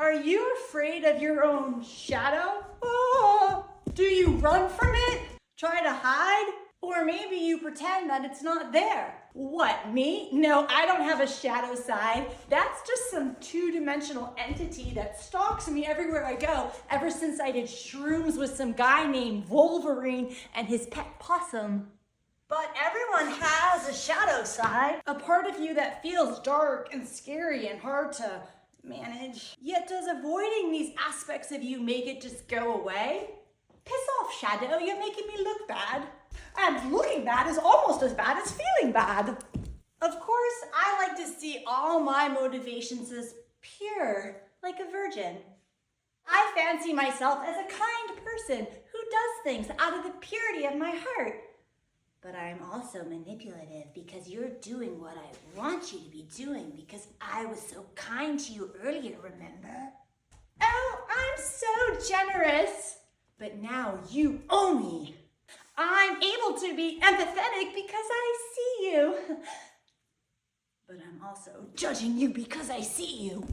Are you afraid of your own shadow? Oh, do you run from it? Try to hide? Or maybe you pretend that it's not there. What, me? No, I don't have a shadow side. That's just some two-dimensional entity that stalks me everywhere I go ever since I did shrooms with some guy named Wolverine and his pet possum. But everyone has a shadow side, a part of you that feels dark and scary and hard to manage. Yet does avoiding these aspects of you make it just go away? Piss off, Shadow, you're making me look bad. And looking bad is almost as bad as feeling bad. Of course, I like to see all my motivations as pure, like a virgin. I fancy myself as a kind person who does things out of the purity of my heart. But I'm also manipulative because you're doing what I want you to be doing because I was so kind to you earlier, remember? Oh, I'm so generous. But now you owe me. I'm able to be empathetic because I see you. But I'm also judging you because I see you.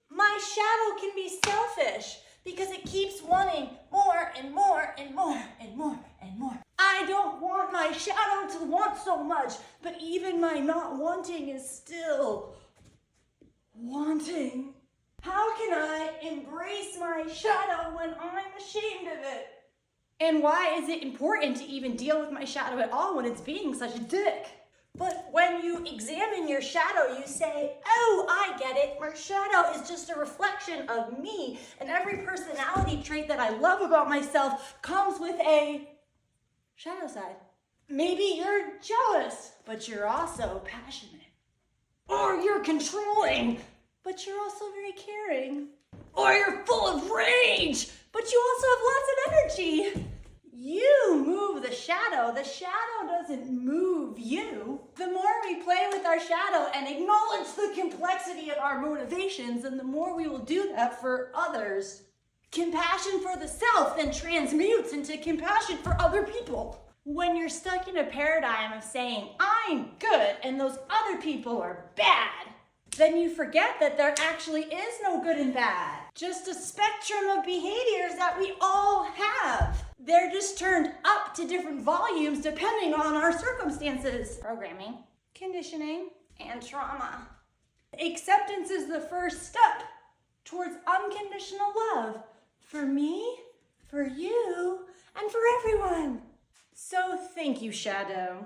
My shadow can be selfish because it keeps wanting more and more and more and more and more. I don't want my shadow to want so much, but even my not wanting is still wanting. How can I embrace my shadow when I'm ashamed of it? And why is it important to even deal with my shadow at all when it's being such a dick? But when you examine your shadow, you say, oh, I get it. My shadow is just a reflection of me. And every personality trait that I love about myself comes with a shadow side. Maybe you're jealous, but you're also passionate. Or you're controlling, but you're also very caring. Or you're full of rage, but you also have lots of energy. You move the shadow doesn't move you. The more we play with our shadow and acknowledge the complexity of our motivations, and the more we will do that for others. Compassion for the self then transmutes into compassion for other people. When you're stuck in a paradigm of saying, I'm good and those other people are bad, then you forget that there actually is no good and bad. Just a spectrum of behaviors that we all have. They're just turned up to different volumes depending on our circumstances. Programming, conditioning, and trauma. Acceptance is the first step towards unconditional love. For me, for you, and for everyone. So thank you, Shadow.